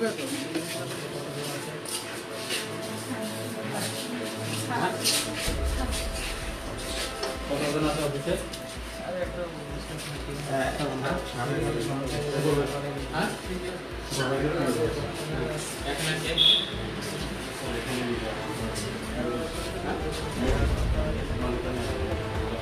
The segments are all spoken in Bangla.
কতজন আছে অফিসে?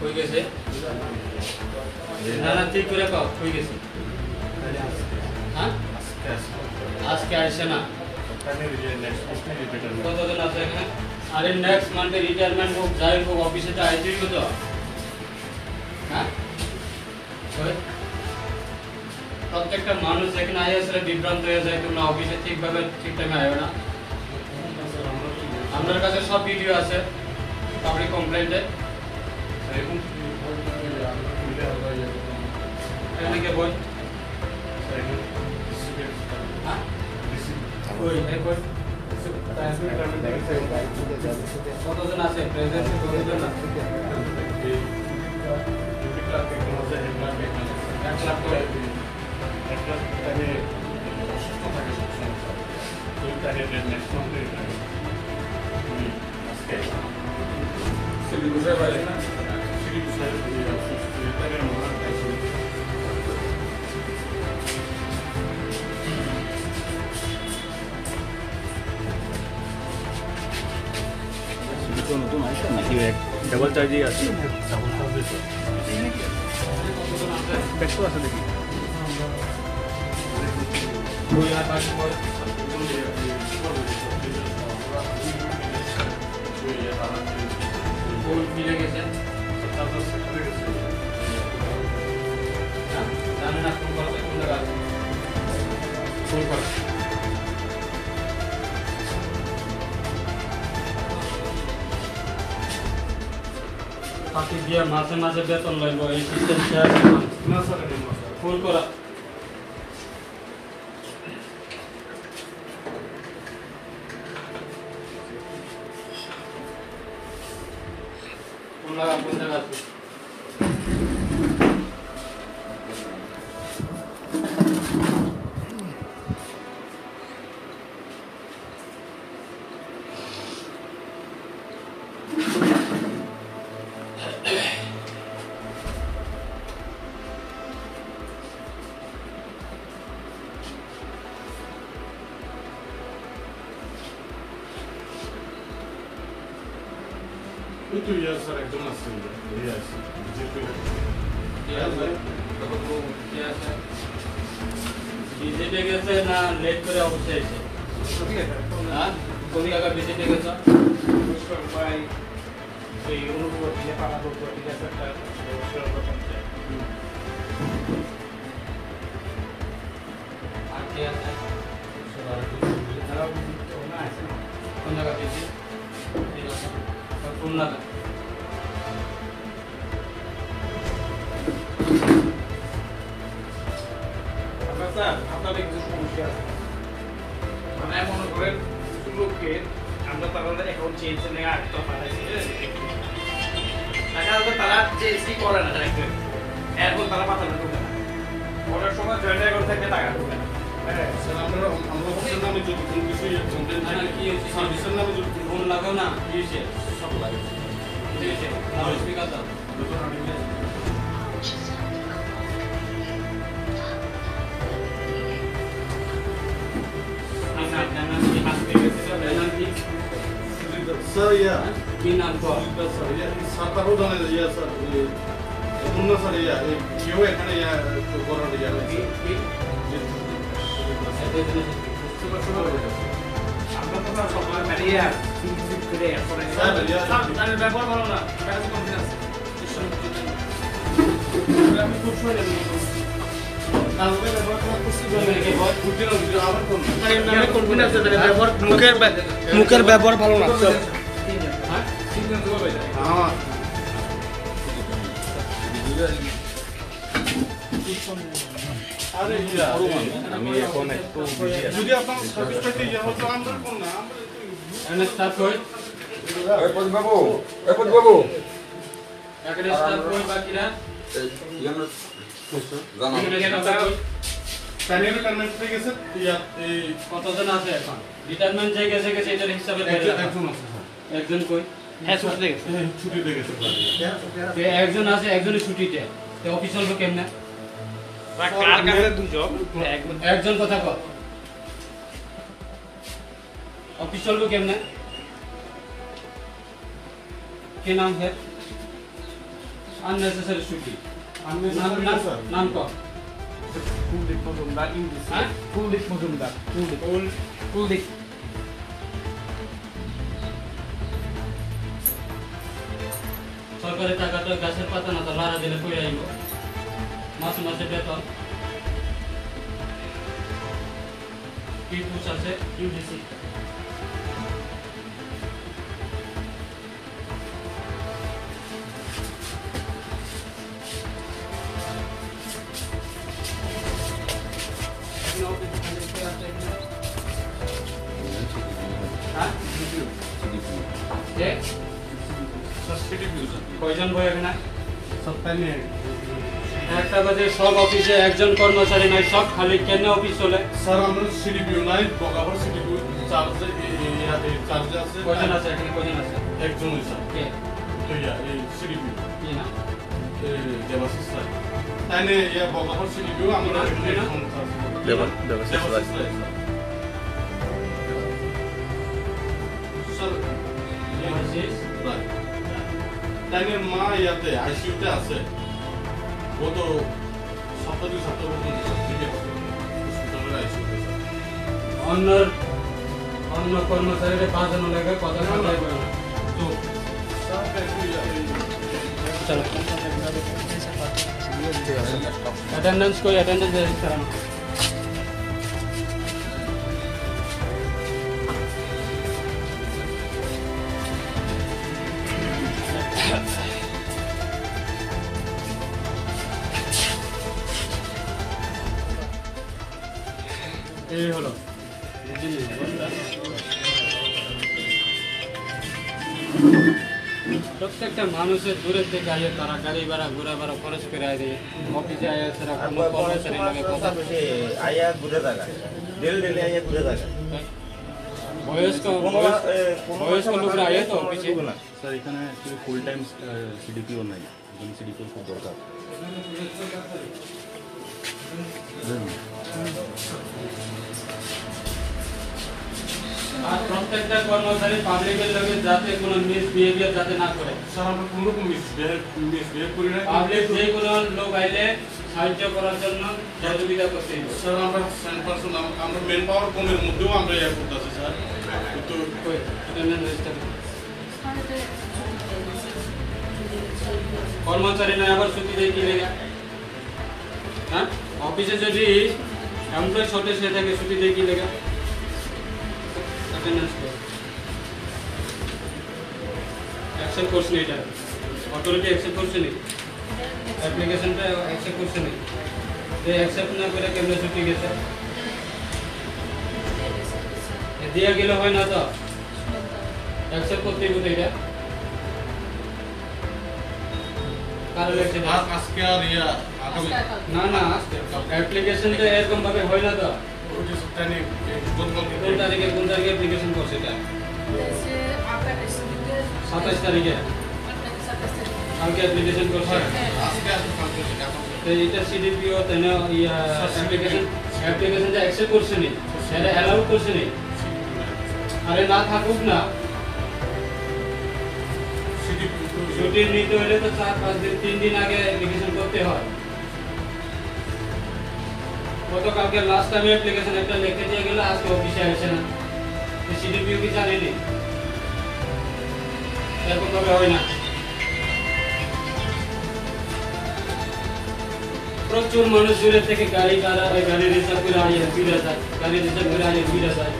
হয়ে গেছে না ঠিক করে কও হয়ে গেছে হ্যাঁ আজকে আসছে না কতজন আছে এখানে আরে নেক্সট মান্থে রিটায়ারমেন্ট হোক যাই হোক অফিসে তো আইতেই হতো হ্যাঁ প্রত্যেকটা মানুষ এখানে আয় আসলে বিভ্রান্ত হয়ে যায় তোমরা অফিসে ঠিকভাবে ঠিক টাইমে আয়ো না আপনার কাছে সব ভিডিও আছে পাবলিক কমপ্লেন্টে এখানে বই কতজন আছে প্রেজেন্ট কতজন আছে 1 লাখ করে 1 লাখ টাকা অসুস্থ থাকে সবসময় তো তাদের নেক্সট মান্থে আজকে সিটি বুঝাই পারে না সিটি বুঝাই অসুস্থ তাদের মহান আছে তো নতুন আছে নাকি ডাবল চার্জই আছে ডাবল চার্জ আছে নাকি পেট্রোল আছে দেখি ওই আর পাঁচ পর ওই মিলে গেছে তারপর সেখানে গেছে জানেন না কোন করতে কোন জায়গা আছে ফোন কর পাখি দিয়ে মাঝে মাঝে বেতন লাগবে এই সিস্টেম শেয়ার না স্যার ফুল করা কোন জায়গা আছে itu ya sir ekdom আছে এই আছে বিজেপি বিজেপি গেছে না লেট করে অবশ্যই এসে হ্যাঁ কোন জায়গা বিজেপি গেছে ভাই এই অনুভব দিয়ে পাড়া করতে ঠিক আছে একটা আর কি আছে কোন জায়গা বিজেপি খুলনা স্যার আপনাদের কিছু সমস্যা আছে মানে মনে করেন কিছু লোককে আমরা তাদের অ্যাকাউন্ট চেঞ্জ করে আটটা পাঠাইছি টাকা হয়তো তারা চেঞ্জই করে না এরপর তারা মাথা ঢুকে না অনেক সময় জয়েন্ট অ্যাকাউন্ট থেকে টাকা ঢুকে না আমরা অফিসের নামে যদি কোনো কিছু কমপ্লেন থাকে কি হচ্ছে সার্ভিসের নামে যদি ফোন লাগাও না কি হচ্ছে সব লাগে ঠিক আছে লাউড স্পিকার দাও सर या बिना को सर या सरकारो जाने या सर उन्ना सर या क्यों এখানে या করার या আমরা তো সবাই মারিয়া সিট করে এরপরে স্যার তার ব্যবহার ভালো না কাজ কনফিডেন্স আমি খুব সরে কালকে ব্যবহার করতে বলে কি বহুত ফুটিলো আবার কোন আমি কনফিডেন্স আছে ব্যবহার মুখের ব্যবহার ভালো না হ্যাঁ সিগন্যাল দেবো ভাই হ্যাঁ আরে আমি এখন একটু যদি আপনার সার্ভিসটা দিয়ে যাও তো আমরা কোন না আমরা স্টার্ট কই এই পদ বাবু এখানে স্টার্ট কই বাকিরা জানো তাই নিয়ে রিটায়ারমেন্ট হয়ে গেছে ইয়া এই কতজন আছে এখন রিটায়ারমেন্ট যে গেছে এটার হিসাবে একজন আছে স্যার একজন কই হ্যাঁ ছুটি গেছে ছুটিতে গেছে তে একজন আছে একজনের ছুটিতে তে অফিস চলবে কেমনে কার কাছে দুজন একজন কথা কর অফিস চলবে কেমনে কি নাম है अननेसेसरी छुट्टी नाम कौन কুলদীপ মজুমদার ইংলিশ হ্যাঁ কুলদীপ মজুমদার কুলদীপ সরকারি টাকা তো গাছের পাতা না তো লাড়া দিলে কই আইব মাসে মাসে বেতন কি পুষ আছে ইউজিসি কয়জন বই এখানে সপ্তাহে নিয়ে একটা বাজে সব অফিসে একজন কর্মচারী নাই সব খালি কেন অফিস চলে স্যার আমরা সিডিপিও নাই বগাবর সিডিপিও চার্জে চার্জে আছে কয়জন আছে এখানে কয়জন আছে একজন স্যার কে তো ইয়া এই সিডিপিও কি না দেবাশিস স্যার তাই নিয়ে ইয়া বগাবর সিডিপিও আমরা দেবাশিস স্যার স্যার দেবাশিস তাই নিয়ে মা ইয়াতে আইসিইউতে আছে গত সপ্তাহ দুই সপ্তাহ পর্যন্ত হসপিটালের আইসিইউতে অন্য কর্মচারীরা বাজানো লাগে কথা না বলে তো স্যার চলো অ্যাটেন্ডেন্স কই অ্যাটেন্ডেন্স রেজিস্টার আনো এই হলো প্রত্যেকটা মানুষের দূরের থেকে আইয়ে তারা গাড়ি ভাড়া ঘোরা ভাড়া খরচ করে আয় দিয়ে অফিসে আয় সেরা কোনো কর্মচারী লাগে কথা আয়া ঘুরে থাকা ডেলি আয়া ঘুরে থাকা বয়স্ক লোকরা আয় তো অফিসে স্যার এখানে ফুল টাইম সিডিপিও নাই এখানে সিডিপিও খুব দরকার আর প্রত্যেকটা কর্মচারী পাবলিকের লগে যাতে কোনো মিসবিহেভিয়ার যাতে না করে স্যার আমরা কোনো রকম মিসবিহেভ করি না পাবলিক যে কোনো লোক আইলে সাহায্য করার জন্য সহযোগিতা করতে হবে স্যার আমরা 100% আমরা মেন পাওয়ার কমের মধ্যেও আমরা ইয়া করতেছি স্যার তো কর্মচারী না আবার ছুটি দেয় কি লেগে হ্যাঁ অফিসে যদি এমপ্লয় শর্টেজ হয়ে থাকে ছুটি দেয় কি লেগে অ্যাটেন্ডেন্স অ্যাকসেপ্ট করছে না এটা অথরিটি অ্যাকসেপ্ট করছে না অ্যাপ্লিকেশনটা অ্যাকসেপ্ট করছে না যে অ্যাকসেপ্ট না করে কেমনে ছুটি গেছে দিয়া গেলে হয় না তো অ্যাকসেপ্ট করতে হবে এটা কারণ আজকে আর ইয়া আগামী না না অ্যাপ্লিকেশনটা এরকম ভাবে হয় না তো ওই যে সপ্তাহে কোন তারিখে অ্যাপ্লিকেশন করছে এটা 27 তারিখে কালকে অ্যাপ্লিকেশন করছে আজকে আর কালকে তো এটা সিডিপিও তেন ইয়া অ্যাপ্লিকেশন যে অ্যাকসেপ্ট করছে নি এটা অ্যালাউ করছে নি আরে না থাকুক না ছুটি নিতে হলে তো 4-5 দিন 3 দিন আগে অ্যাপ্লিকেশন করতে হয় গতকালকে লাস্ট টাইম অ্যাপ্লিকেশন একটা লিখে দিয়ে গেল আজকে অফিসে আসে না সিডিপিও কি জানেনি এরকম ভাবে হয় না প্রচুর মানুষ দূরে থেকে গাড়ি রিজার্ভ করে আইয়ে ফিরে যায় গাড়ি রিজার্ভ করে আইয়ে ফিরে যায়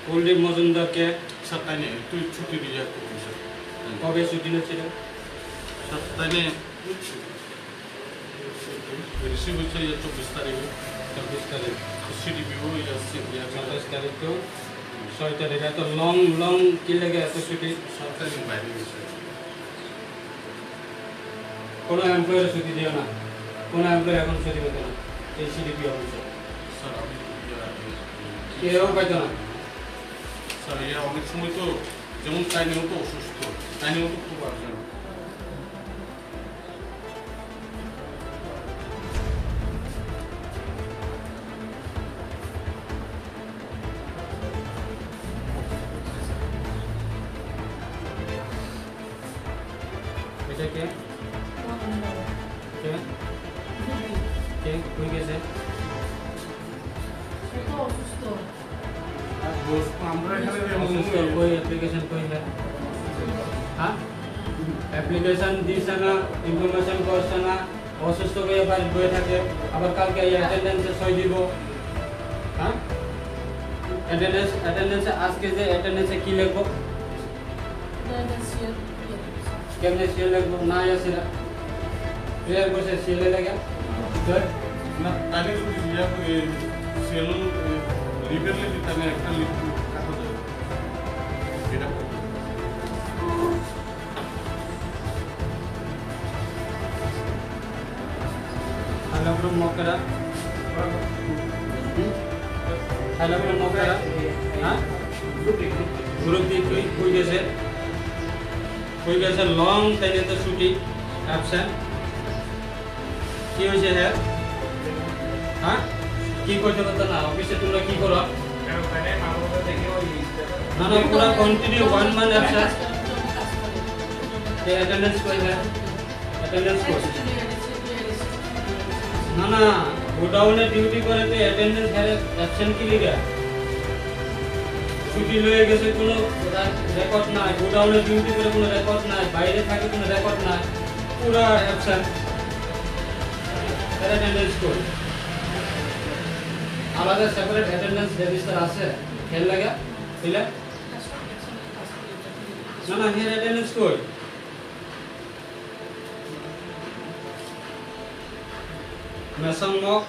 কুলদীপ মজুমদারকে সপ্তাহে তুই ছুটি দিয়ে কবে ছুটি হচ্ছিল? স্যার তাইলে রিসিভ হচ্ছে 24 তারিখে 24 তারিখ, সিডিপিও আসছে 27 তারিখ তো 6 তারিখ। এত লং কি লাগে এত ছুটি? সরকারি বাইরে গেছে কোনো এমপ্লয়ের ছুটি দিও না, কোনো এমপ্লয় এখন ছুটি পেত না এই সিডিপি অফিসে, স্যার আমি কেউ পাইত না। স্যার অনেক সময় তো যেমন টাইনেও তো অসুস্থ, টাইনেও তো খুব আর্জেন্ট। এটা কে কে কে কই গেছে? আমরা এখানে অসুস্থ কই অ্যাপ্লিকেশন কই है? হ্যাঁ অ্যাপ্লিকেশন দিছে না, ইনফরমেশন করছে না, অসুস্থ হয়ে বাড়ি বসে থাকে, আবার কালকে অ্যাটেন্ডেন্সে সই দিব। হ্যাঁ অ্যাটেন্ডেন্সে আজকে যে অ্যাটেন্ডেন্সে কি লিখবো, কেমনে সিএল লিখবো? না আসে না প্রেয়ার বসে সিএল লাগে না টাইনে যদি সেল লিগালি দিতে আমি একটা লিখ কাটা দেবো এটা হ্যালো ব্রো মকরা, হ্যালো ব্রো মকরা। হ্যাঁ গ্রুপ দি কই গেছে লং টাইমে তো ছুটি অ্যাবসেন্ট, কি হয়েছে হ্যাঁ? হ্যাঁ কি করতে পারতো না অফিসে? তোমরা কি করো? না না পুরা কন্টিনিউ 1 মান্থ অ্যাবসেন্ট। অ্যাটেন্ডেন্স কই হ্যাঁ? অ্যাটেন্ডেন্স কই? না না গোডাউনে ডিউটি করে তো অ্যাটেন্ডেন্স অ্যাবসেন্ট কি লিগা? ছুটি লয়ে গেছে কোনো রেকর্ড নাই, গোডাউনে ডিউটি করে কোনো রেকর্ড নাই, বাইরে থাকে কোনো রেকর্ড নাই, পুরা অ্যাবসেন্ট। অ্যাটেন্ডেন্স কই? আলাদা সেপারেট অ্যাটেন্ডেন্স রেজিস্টার আছে খেল লাগা দিলে? না না হের অ্যাটেন্ডেন্স কই? মেসামক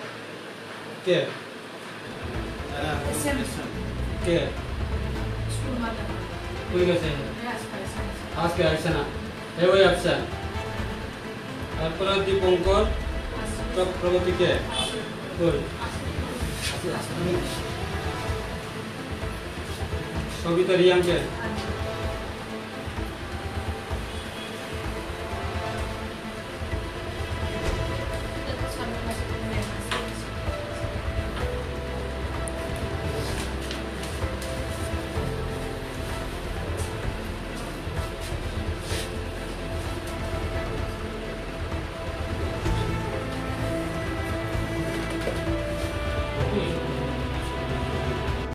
কে কে কই গেছে? আজকে আসছে না, এই ওই অ্যাবসেন্ট। তারপরে দীপঙ্কর চক্রবর্তী কে কই? সবিতা রিয়াং কে?